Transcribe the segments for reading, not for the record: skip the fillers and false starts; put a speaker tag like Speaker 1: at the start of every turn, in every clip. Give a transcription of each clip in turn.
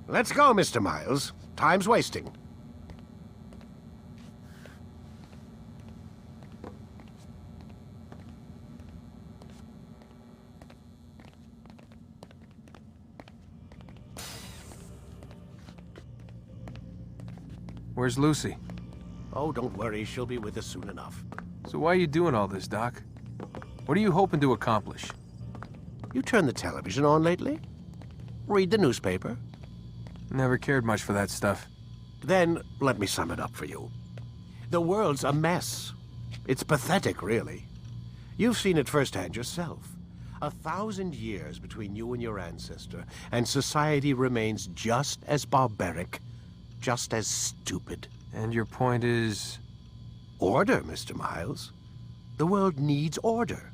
Speaker 1: Let's go, Mr. Miles. Time's wasting.
Speaker 2: Where's Lucy?
Speaker 1: Oh, don't worry. She'll be with us soon enough.
Speaker 2: So why are you doing all this, Doc? What are you hoping to accomplish?
Speaker 1: You turned the television on lately? Read the newspaper?
Speaker 2: Never cared much for that stuff.
Speaker 1: Then, let me sum it up for you. The world's a mess. It's pathetic, really. You've seen it firsthand yourself. 1,000 years between you and your ancestor, and society remains just as barbaric, just as stupid.
Speaker 2: And your point is?
Speaker 1: Order, Mr. Miles. The world needs order.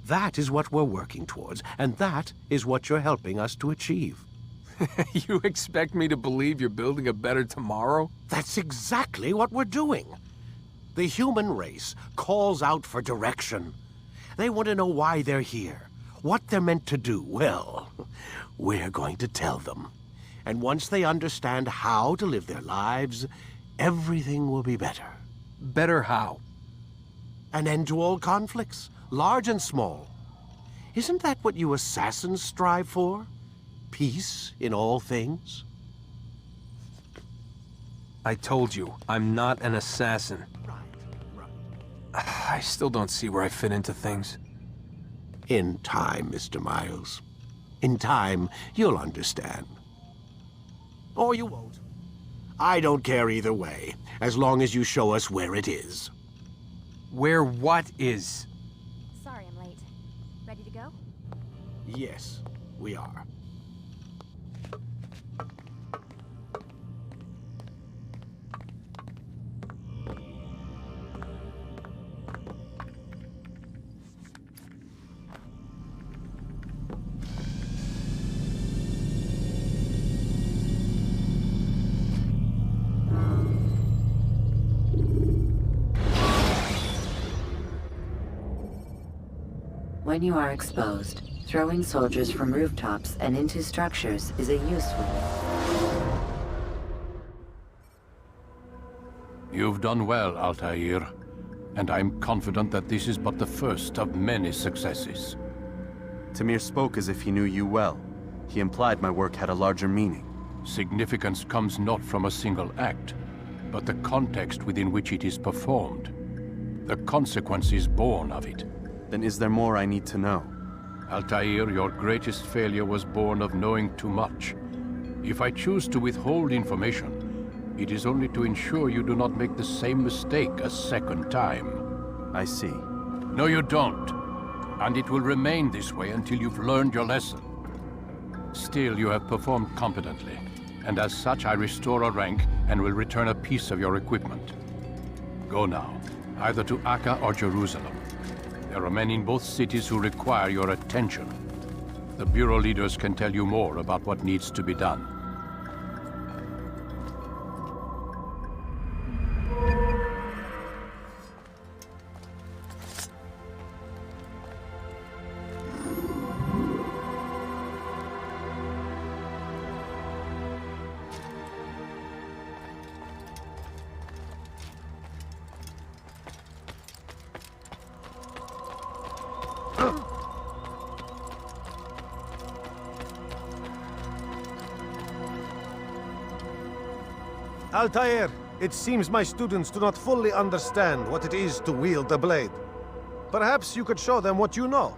Speaker 1: That is what we're working towards, and that is what you're helping us to achieve.
Speaker 2: You expect me to believe you're building a better tomorrow?
Speaker 1: That's exactly what we're doing. The human race calls out for direction. They want to know why they're here, what they're meant to do. Well, we're going to tell them. And once they understand how to live their lives, everything will be better.
Speaker 2: Better how?
Speaker 1: An end to all conflicts, large and small. Isn't that what you assassins strive for? Peace in all things?
Speaker 2: I told you, I'm not an assassin.
Speaker 1: Right.
Speaker 2: I still don't see where I fit into things.
Speaker 1: In time, Mr. Miles. In time, you'll understand. Or you won't. I don't care either way, as long as you show us where it is.
Speaker 2: Where what is?
Speaker 3: Sorry I'm late. Ready to go?
Speaker 1: Yes, we are.
Speaker 4: When you are exposed, throwing soldiers from rooftops and into structures is a useful.
Speaker 5: You've done well, Altair, and I'm confident that this is but the first of many successes.
Speaker 6: Tamir spoke as if he knew you well. He implied my work had a larger meaning.
Speaker 5: Significance comes not from a single act, but the context within which it is performed. The consequences born of it.
Speaker 6: Then is there more I need to know?
Speaker 5: Altair, your greatest failure was born of knowing too much. If I choose to withhold information, it is only to ensure you do not make the same mistake a second time.
Speaker 6: I see.
Speaker 5: No, you don't. And it will remain this way until you've learned your lesson. Still, you have performed competently, and as such I restore a rank and will return a piece of your equipment. Go now, either to Acre or Jerusalem. There are men in both cities who require your attention. The Bureau leaders can tell you more about what needs to be done.
Speaker 7: Altair, it seems my students do not fully understand what it is to wield the blade. Perhaps you could show them what you know.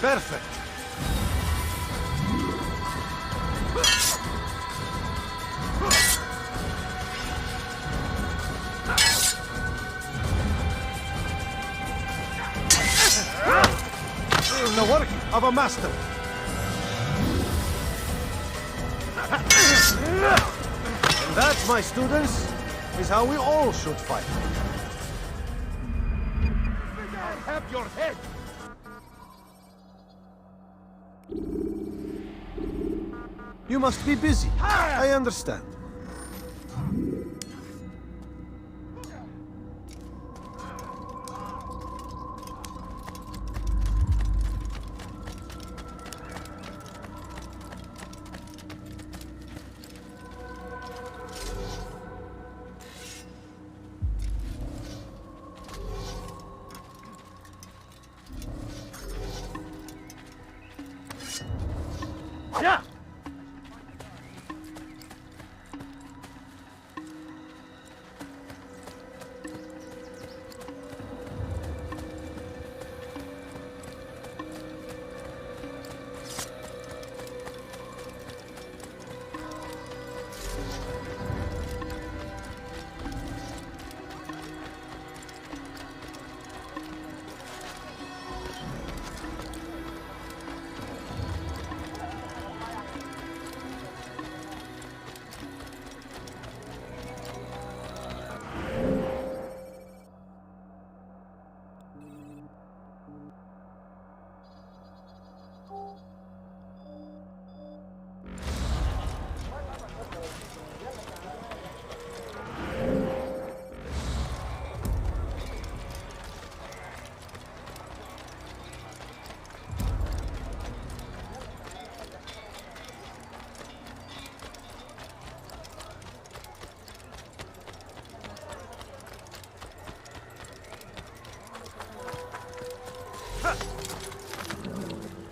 Speaker 7: Perfect. The work of a master. And that, my students, is how we all should fight.
Speaker 1: Have your head!
Speaker 7: You must be busy. I understand.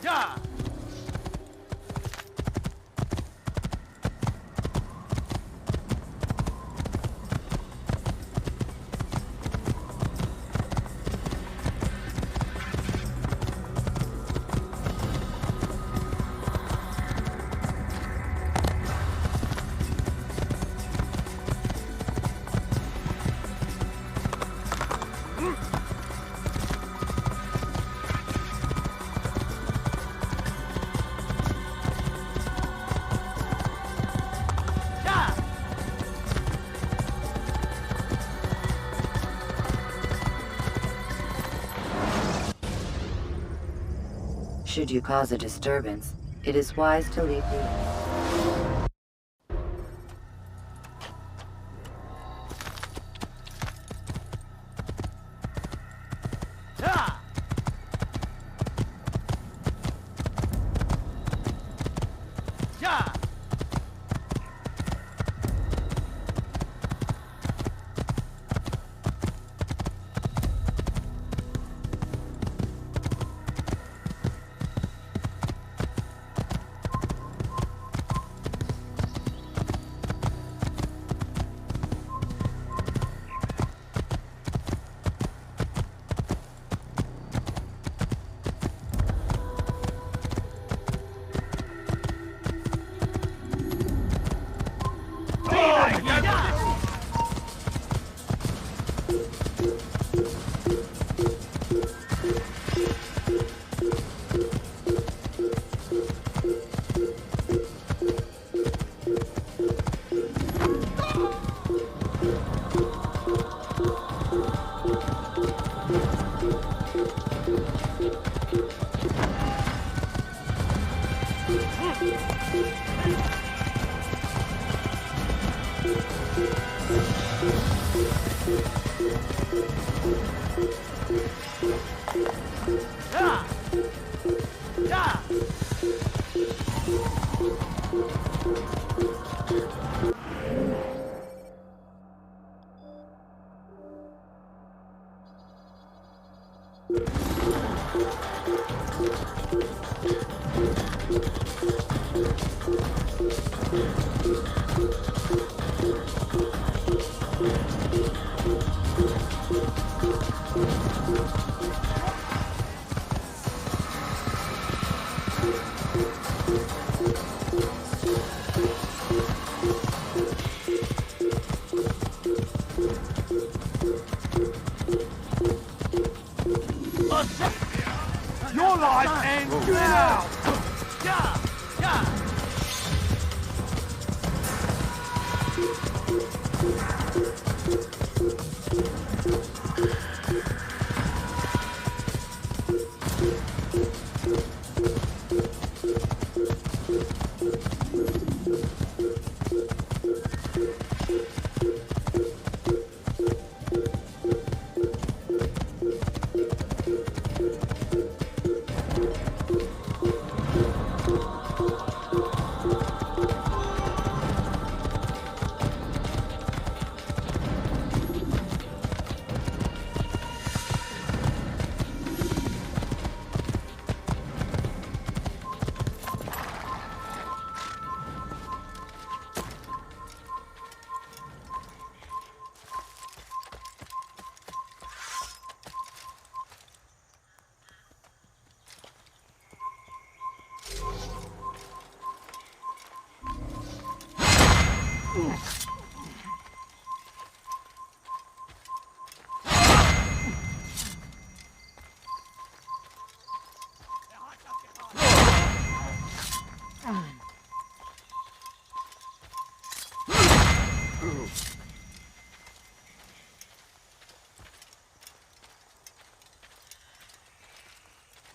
Speaker 1: Yeah!
Speaker 4: Should you cause a disturbance, it is wise to leave the...
Speaker 1: Your life ends now! Yeah! Yeah!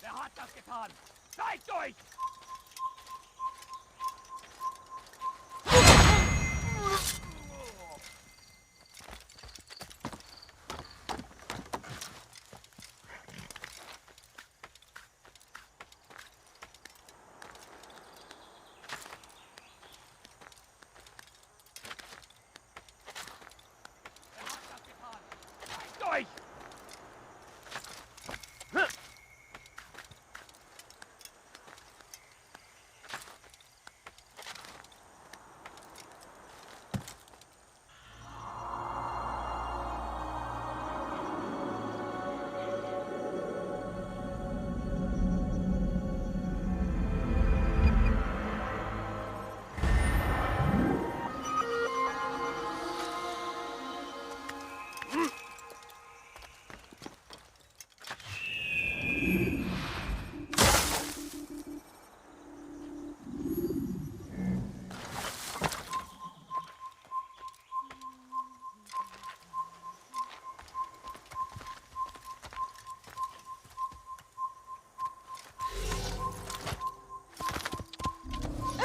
Speaker 8: Wer hat das getan? Zeigt euch! Euch!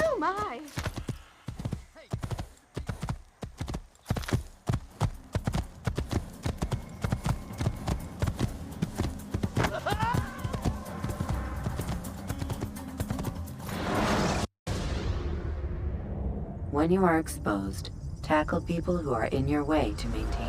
Speaker 3: Oh my!
Speaker 4: When you are exposed, tackle people who are in your way to maintain.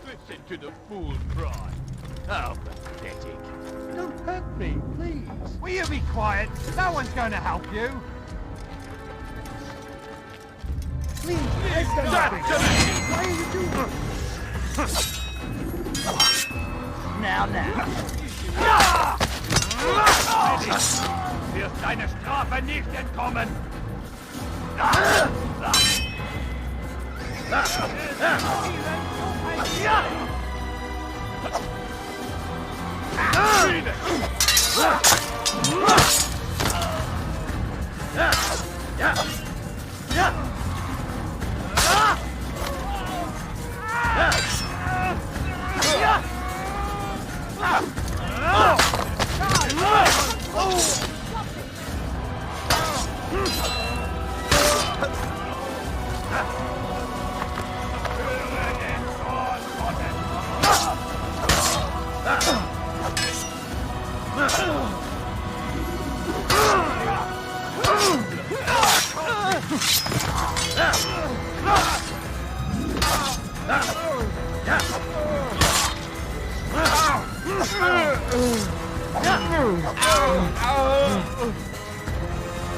Speaker 8: Listen to the fool cry. How pathetic. Don't hurt me, please. Will you be quiet? No one's going to help you. Please, stop it! Why are you doing this? Now. Wirst deine Strafe nicht entkommen.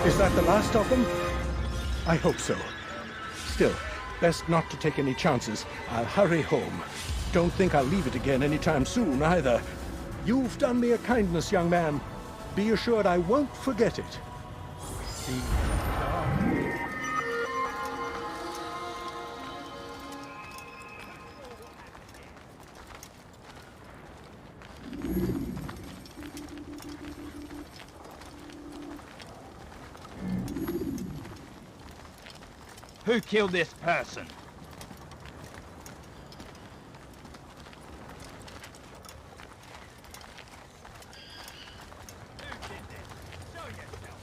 Speaker 9: Is that the last of them? I hope so. Still, best not to take any chances. I'll hurry home. Don't think I'll leave it again anytime soon, either. You've done me a kindness, young man. Be assured I won't forget it.
Speaker 8: The Who killed this person? Who did this? Show yourself.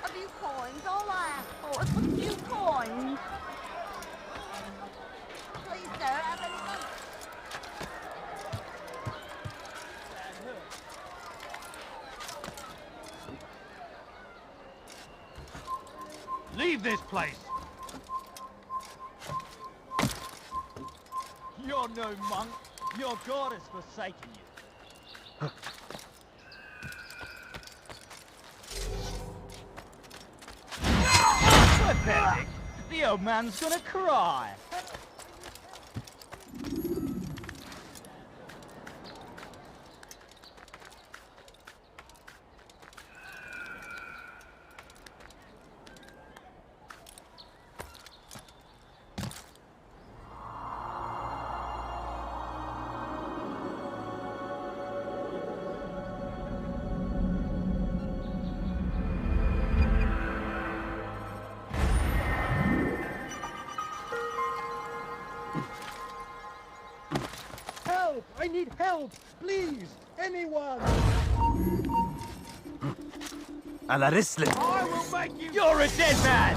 Speaker 10: A few coins, all I ask for is a few coins. Please, sir, have any money?
Speaker 8: Leave this place! You're no monk. Your god has forsaken you. Pathetic! The old man's gonna cry.
Speaker 9: Help! I need help! Please! Anyone!
Speaker 1: Alarislim.
Speaker 8: I will make you... You're a dead man!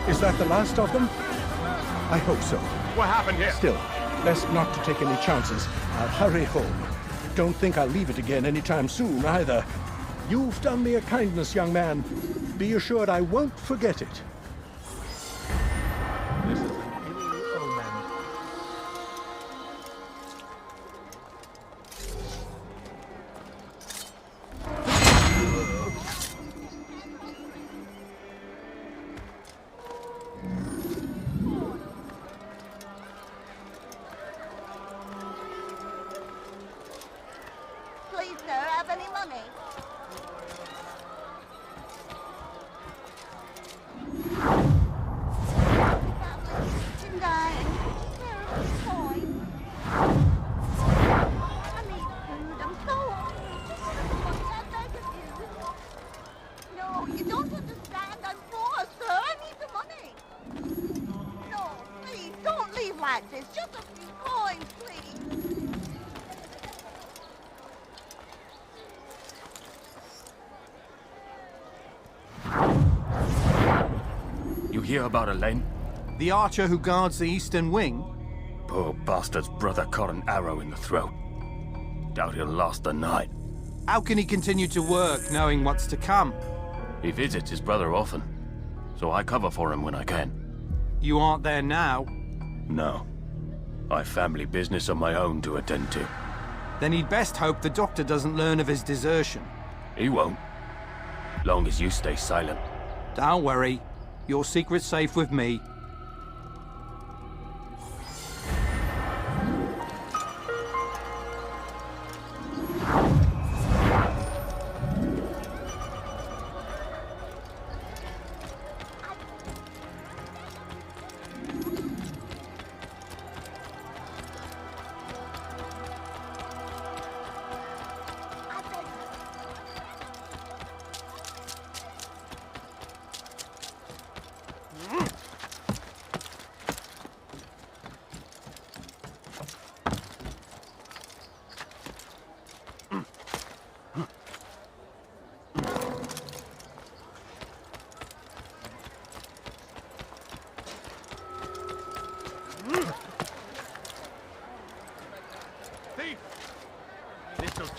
Speaker 9: Is that the last of them? I hope so.
Speaker 2: What happened here?
Speaker 9: Still, best not to take any chances. I'll hurry home. Don't think I'll leave it again anytime soon, either. You've done me a kindness, young man. Be assured I won't forget it. This is an ill omen.
Speaker 10: Please, sir, have any money? Family's been dying. There's coins. I need food. I'm so hungry. I beg of you. No, you don't understand. I'm poor, sir. I need the money. No, please, don't leave like this. Just a few coins, please.
Speaker 11: You hear about Elaine?
Speaker 12: The archer who guards the eastern wing?
Speaker 11: Poor bastard's brother caught an arrow in the throat. Doubt he'll last the night.
Speaker 12: How can he continue to work, knowing what's to come?
Speaker 11: He visits his brother often, so I cover for him when I can.
Speaker 12: You aren't there now.
Speaker 11: No. I've family business of my own to attend to.
Speaker 12: Then he'd best hope the doctor doesn't learn of his desertion.
Speaker 11: He won't. Long as you stay silent.
Speaker 12: Don't worry. Your secret's safe with me.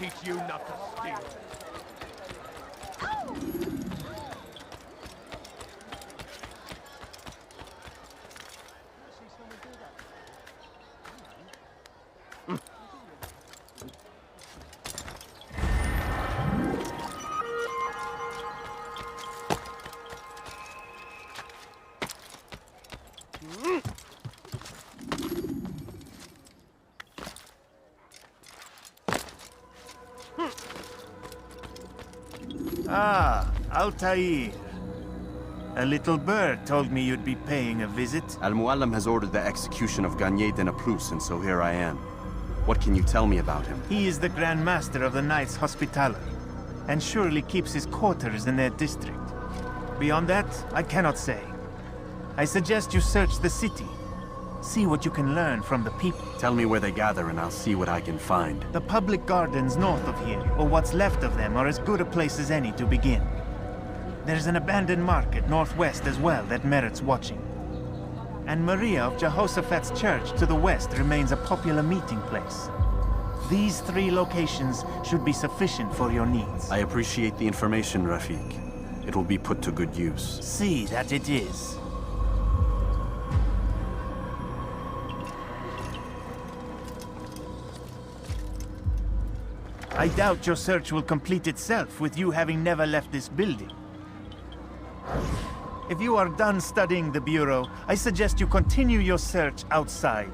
Speaker 8: teach you not to steal.
Speaker 13: Ah, Altair. A little bird told me you'd be paying a visit.
Speaker 6: Al-Mualim has ordered the execution of Garnier de Naplouse, and so here I am. What can you tell me about him?
Speaker 13: He is the Grand Master of the Knights Hospitaller, and surely keeps his quarters in their district. Beyond that, I cannot say. I suggest you search the city. See what you can learn from the people.
Speaker 6: Tell me where they gather and I'll see what I can find.
Speaker 13: The public gardens north of here, or what's left of them, are as good a place as any to begin. There's an abandoned market northwest as well that merits watching. And Maria of Jehoshaphat's church to the west remains a popular meeting place. These 3 locations should be sufficient for your needs.
Speaker 6: I appreciate the information, Rafik. It will be put to good use.
Speaker 13: See that it is. I doubt your search will complete itself with you having never left this building. If you are done studying the Bureau, I suggest you continue your search outside.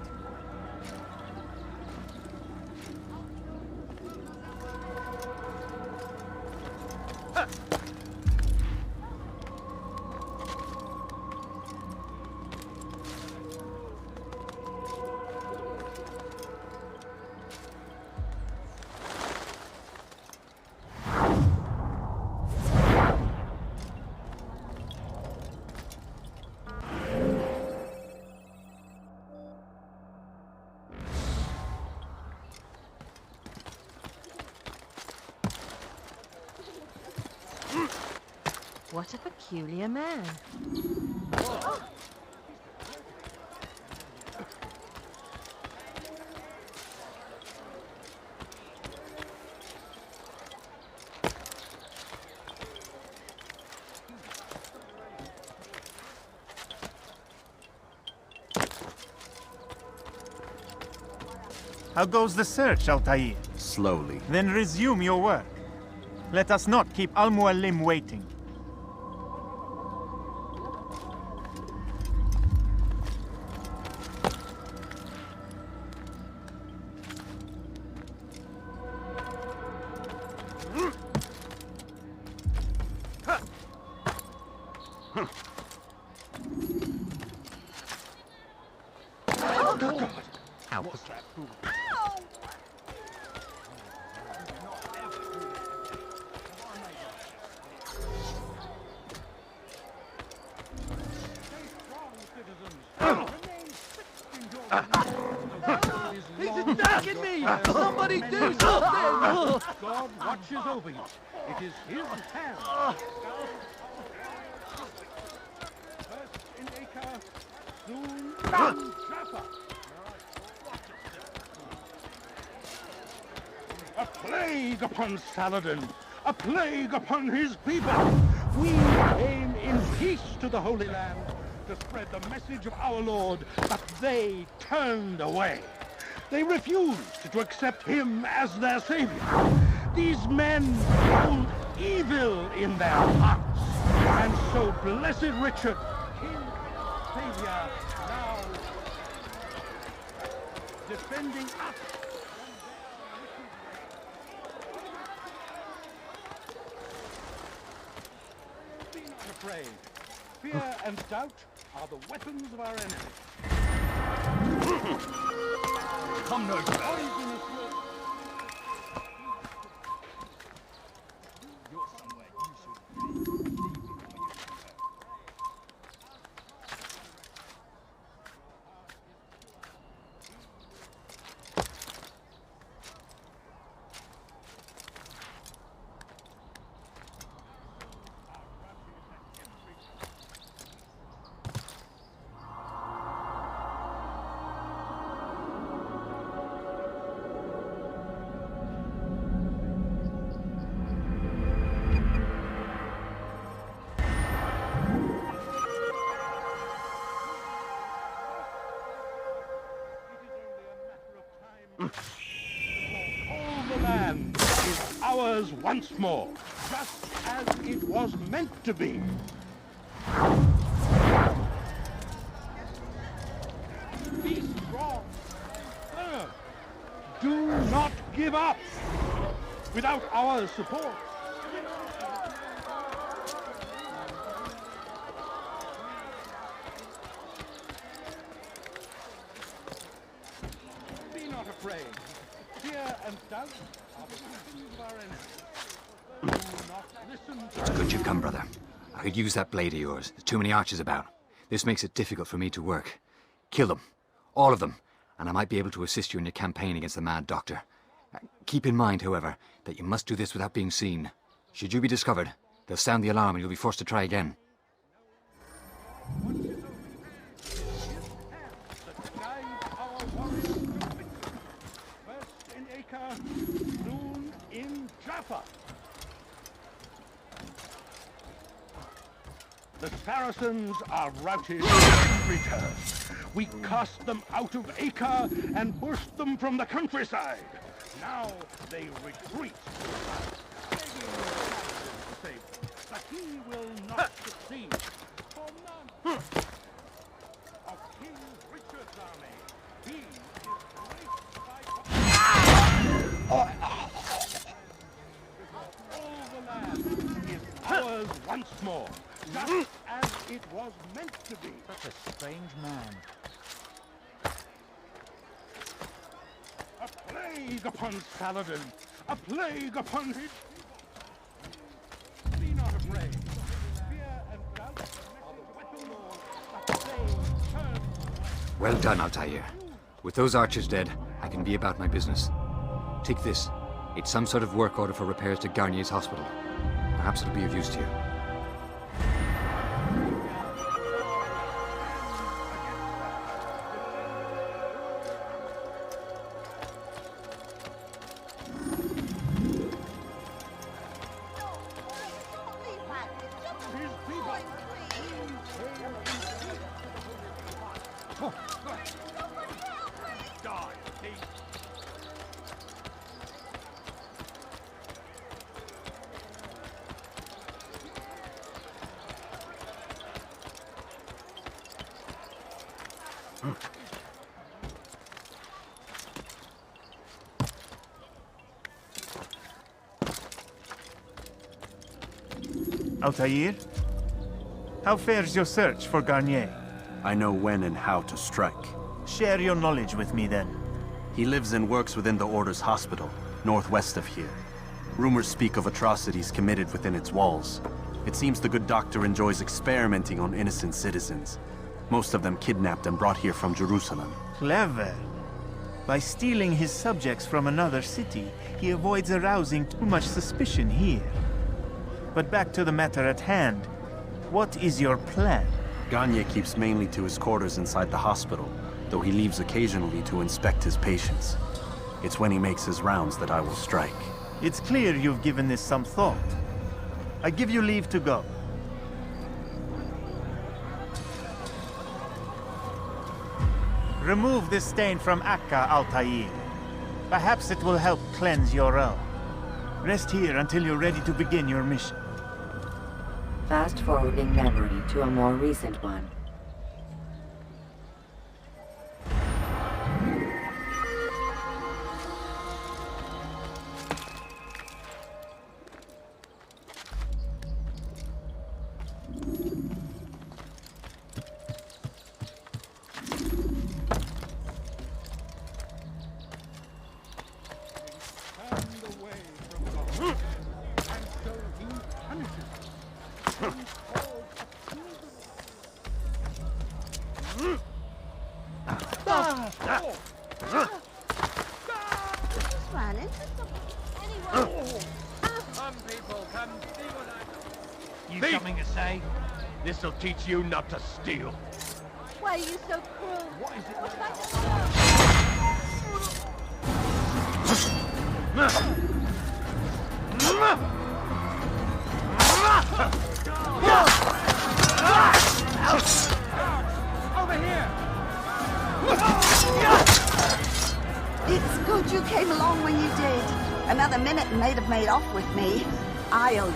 Speaker 14: What a peculiar man.
Speaker 13: How goes the search, Altair?
Speaker 6: Slowly.
Speaker 13: Then resume your work. Let us not keep Al-Mualim waiting.
Speaker 8: He's attacking me! Somebody do something! God watches over you. It is his hand. First in Acre, soon in Jaffa. A plague upon Saladin! A plague upon his people! We came in peace to the Holy Land to spread the message of our Lord, but they turned away. They refused to accept him as their savior. These men hold evil in their hearts. And so blessed Richard, King and Savior, now defending us. Be not afraid. Fear and doubt are the weapons of our enemy. Come no further. All the land is ours once more, just as it was meant to be. Be strong. Firm. Do not give up. Without our support, be not afraid. Fear and doubt are the weapons of our enemies. Do not listen to
Speaker 15: It's good you've come, brother. I could use that blade of yours. There's too many archers about. This makes it difficult for me to work. Kill them. All of them. And I might be able to assist you in your campaign against the Mad Doctor. Keep in mind, however, that you must do this without being seen. Should you be discovered, they'll sound the alarm and you'll be forced to try again.
Speaker 8: First in Acre, soon in Jaffa. The Saracens are routed at every turn. We cast them out of Acre and pushed them from the countryside. Now they retreat. But he will not succeed. For none of King Richard's army, he is graced by all the land is ours once more, just as it was meant to be.
Speaker 13: Such a strange man.
Speaker 8: A plague upon Saladin! A plague upon his... Be not afraid. Fear and doubt are the weapon lords that they turn.
Speaker 15: Well done, Altair. With those archers dead, I can be about my business. Take this. It's some sort of work order for repairs to Garnier's hospital. Perhaps it'll be of use to you.
Speaker 13: Altair? How fares your search for Garnier?
Speaker 6: I know when and how to strike.
Speaker 13: Share your knowledge with me, then.
Speaker 6: He lives and works within the Order's hospital, northwest of here. Rumors speak of atrocities committed within its walls. It seems the good doctor enjoys experimenting on innocent citizens. Most of them kidnapped and brought here from Jerusalem.
Speaker 13: Clever. By stealing his subjects from another city, he avoids arousing too much suspicion here. But back to the matter at hand. What is your plan?
Speaker 6: Garnier keeps mainly to his quarters inside the hospital, though he leaves occasionally to inspect his patients. It's when he makes his rounds that I will strike.
Speaker 13: It's clear you've given this some thought. I give you leave to go. Remove this stain from Akka, Altair. Perhaps it will help cleanse your own. Rest here until you're ready to begin your mission.
Speaker 4: Fast forwarding memory to a more recent one.
Speaker 8: This'll teach you not to steal.
Speaker 10: Why are you so cruel?
Speaker 8: What is it?
Speaker 2: Over here!
Speaker 10: It's good you came along when you did. Another minute and they'd have made off with me. I owe you.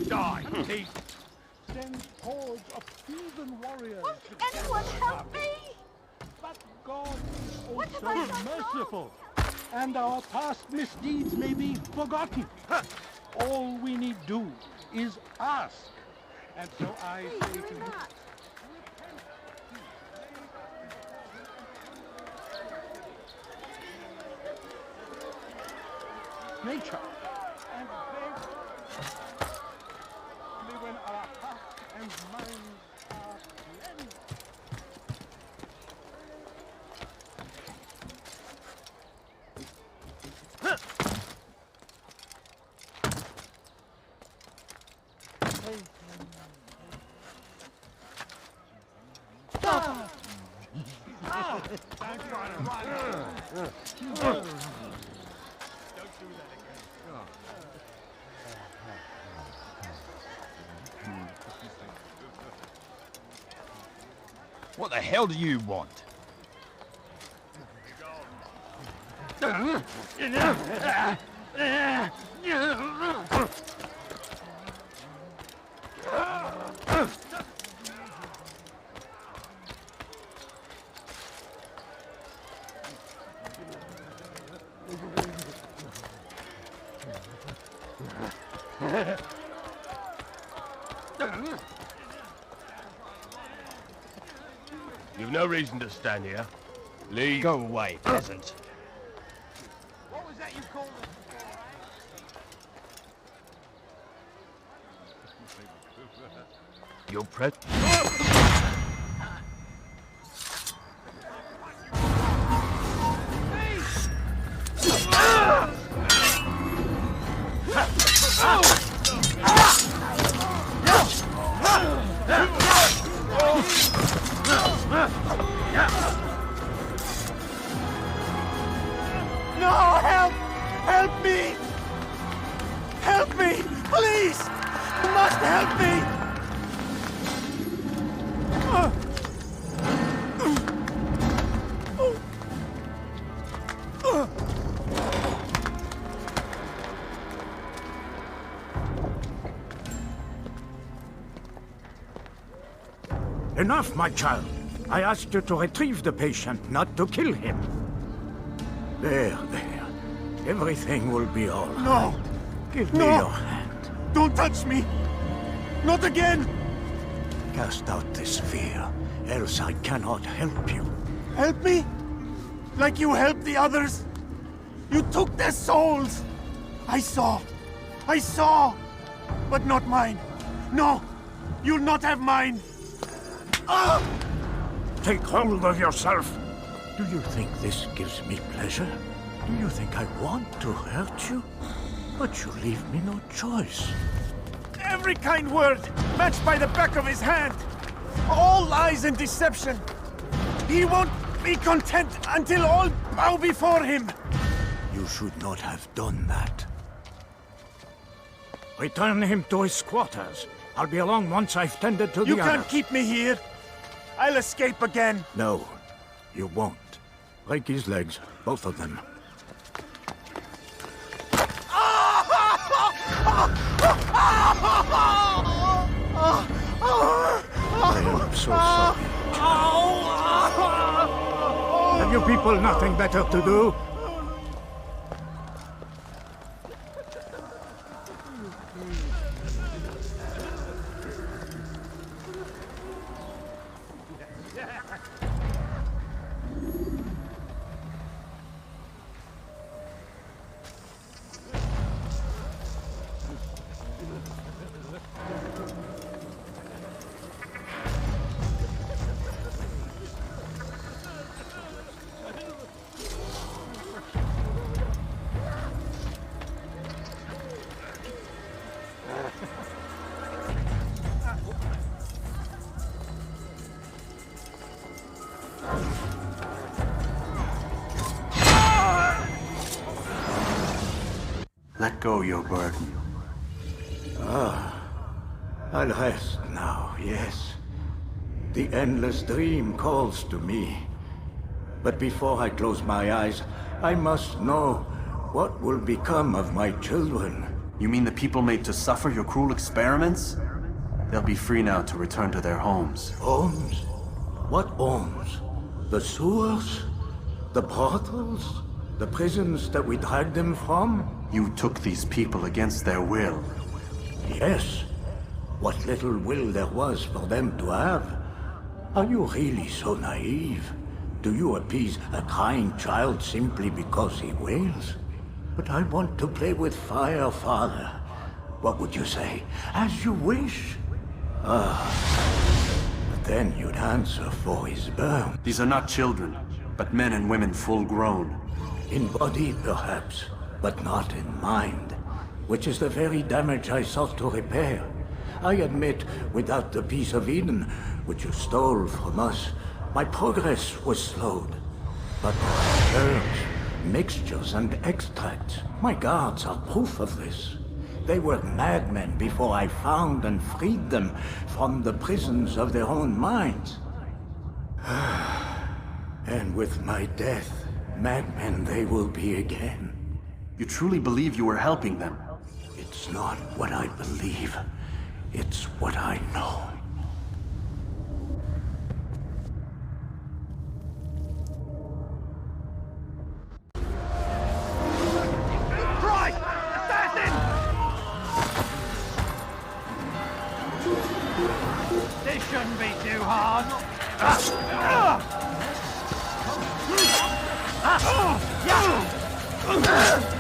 Speaker 8: Die, thief! Send hordes of heathen warriors.
Speaker 10: Won't anyone help me?
Speaker 8: But God is also merciful, and our past misdeeds may be forgotten. All we need do is ask. And so I say to you, nature and beg only when our hearts and minds are cleansed.
Speaker 16: What the hell do you want?
Speaker 17: You've no reason to stand here. Leave.
Speaker 16: Go away, peasant.
Speaker 8: What was that you called us?
Speaker 17: You're pret.
Speaker 13: No, help! Help me! Help me! Please! You must help me!
Speaker 18: Enough, my child. I asked you to retrieve the patient, not to kill him. There. Everything will be all right.
Speaker 13: No!
Speaker 18: Give me
Speaker 13: No!
Speaker 18: your hand.
Speaker 13: Don't touch me! Not again!
Speaker 18: Cast out this fear, else I cannot help you.
Speaker 13: Help me? Like you helped the others? You took their souls! I saw! But not mine! No! You'll not have mine! Ah!
Speaker 18: Take hold of yourself! Do you think this gives me pleasure? Do you think I want to hurt you? But you leave me no choice.
Speaker 13: Every kind word matched by the back of his hand! All lies and deception! He won't be content until all bow before him!
Speaker 18: You should not have done that. Return him to his quarters. I'll be along once I've tended to the others.
Speaker 13: You can't keep me here! I'll escape again!
Speaker 18: No, you won't. Break his legs, both of them. I am so sorry. Have you people nothing better to do?
Speaker 6: Let go your burden.
Speaker 18: I'll rest now, yes. The endless dream calls to me. But before I close my eyes, I must know what will become of my children.
Speaker 6: You mean the people made to suffer your cruel experiments? They'll be free now to return to their homes.
Speaker 18: Homes? What homes? The sewers? The brothels? The prisons that we dragged them from?
Speaker 6: You took these people against their will.
Speaker 18: Yes. What little will there was for them to have. Are you really so naive? Do you appease a crying child simply because he wails? But I want to play with fire, Father. What would you say? As you wish. But then you'd answer for his burn.
Speaker 6: These are not children, but men and women full grown.
Speaker 18: In body, perhaps, but not in mind. Which is the very damage I sought to repair. I admit, without the piece of Eden, which you stole from us, my progress was slowed. But herbs, mixtures, and extracts, my guards are proof of this. They were madmen before I found and freed them from the prisons of their own minds. And with my death, madmen they will be again.
Speaker 6: You truly believe you were helping them?
Speaker 18: It's not what I believe. It's what I know.
Speaker 8: Christ! Assassin! This shouldn't be too hard. Come back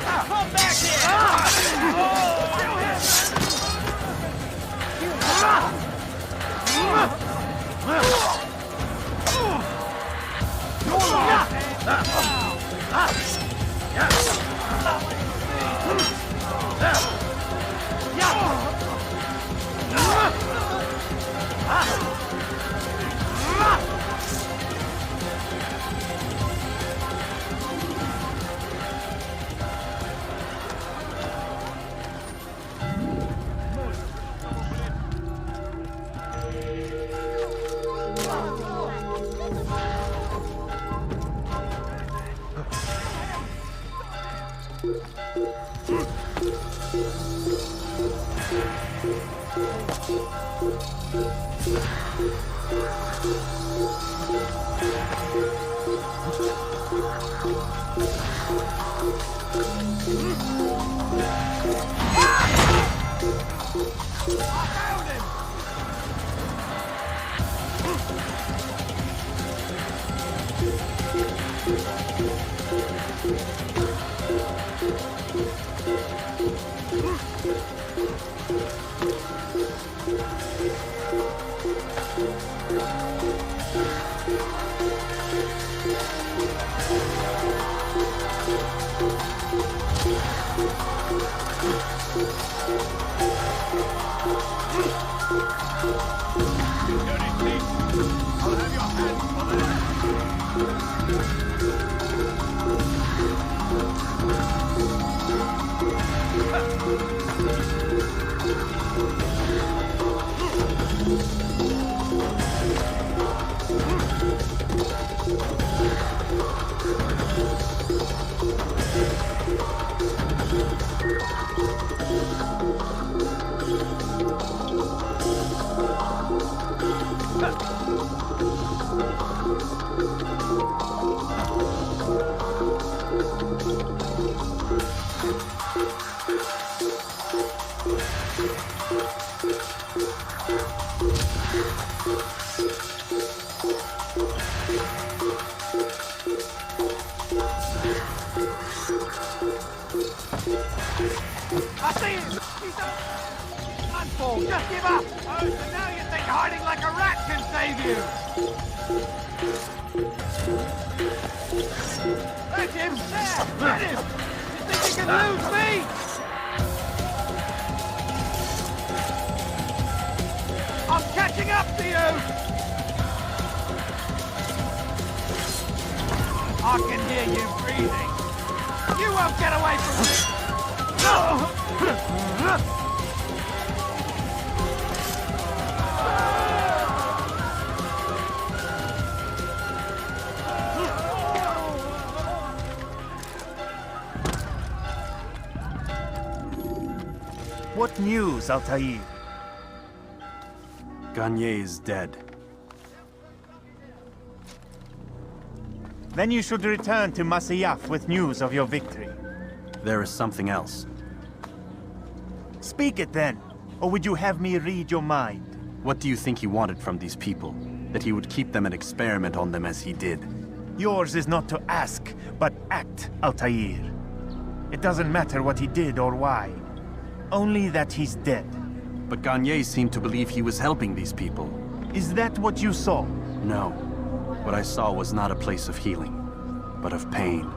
Speaker 8: I see him! He's up! Unfold! Just give up! Oh, so now you think hiding like a rat can save you! Let him! There! Let him! You think you can lose me? I'm catching up to you! I can hear you breathing. You won't get away from me!
Speaker 13: What news, Altair?
Speaker 6: Garnier is dead.
Speaker 13: Then you should return to Masyaf with news of your victory.
Speaker 6: There is something else.
Speaker 13: Speak it then, or would you have me read your mind?
Speaker 6: What do you think he wanted from these people? That he would keep them and experiment on them as he did?
Speaker 13: Yours is not to ask, but act, Altair. It doesn't matter what he did or why. Only that he's dead.
Speaker 6: But Garnier seemed to believe he was helping these people.
Speaker 13: Is that what you saw?
Speaker 6: No. What I saw was not a place of healing, but of pain.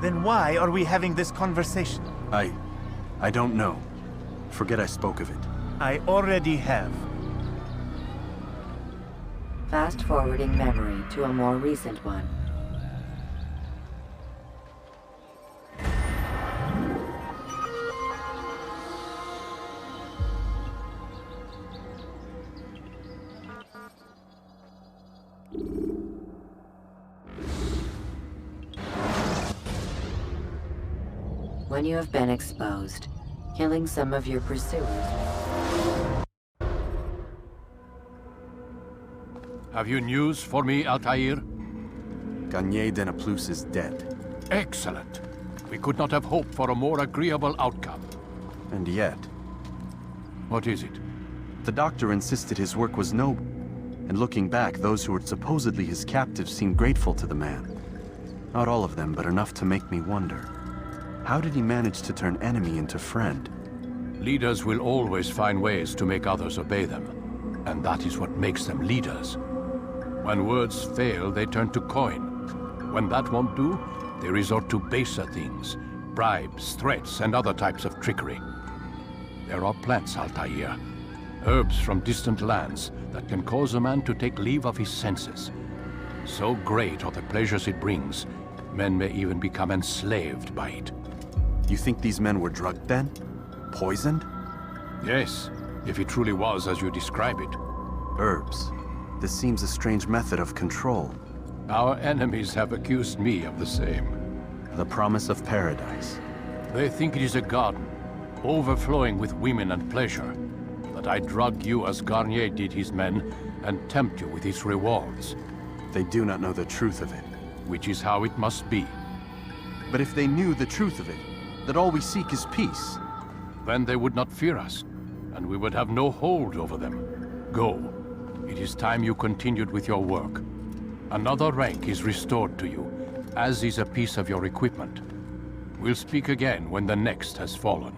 Speaker 13: Then why are we having this conversation?
Speaker 6: I don't know. Forget I spoke of it.
Speaker 13: I already have.
Speaker 4: Fast-forwarding memory to a more recent one. When you have been exposed, killing some of your pursuers.
Speaker 5: Have you news for me, Altair?
Speaker 6: Garnier de Naplouse is dead.
Speaker 5: Excellent. We could not have hoped for a more agreeable outcome.
Speaker 6: And yet...
Speaker 5: What is it?
Speaker 6: The doctor insisted his work was noble. And looking back, those who were supposedly his captives seemed grateful to the man. Not all of them, but enough to make me wonder. How did he manage to turn enemy into friend?
Speaker 5: Leaders will always find ways to make others obey them. And that is what makes them leaders. When words fail, they turn to coin. When that won't do, they resort to baser things. Bribes, threats, and other types of trickery. There are plants, Altair. Herbs from distant lands that can cause a man to take leave of his senses. So great are the pleasures it brings, men may even become enslaved by it.
Speaker 6: You think these men were drugged then? Poisoned?
Speaker 5: Yes, if it truly was as you describe it.
Speaker 6: Herbs. This seems a strange method of control.
Speaker 5: Our enemies have accused me of the same.
Speaker 6: The promise of paradise.
Speaker 5: They think it is a garden, overflowing with women and pleasure. That I drug you as Garnier did his men, and tempt you with his rewards.
Speaker 6: They do not know the truth of it.
Speaker 5: Which is how it must be.
Speaker 6: But if they knew the truth of it, that all we seek is peace.
Speaker 5: Then they would not fear us, and we would have no hold over them. Go. It is time you continued with your work. Another rank is restored to you, as is a piece of your equipment. We'll speak again when the next has fallen.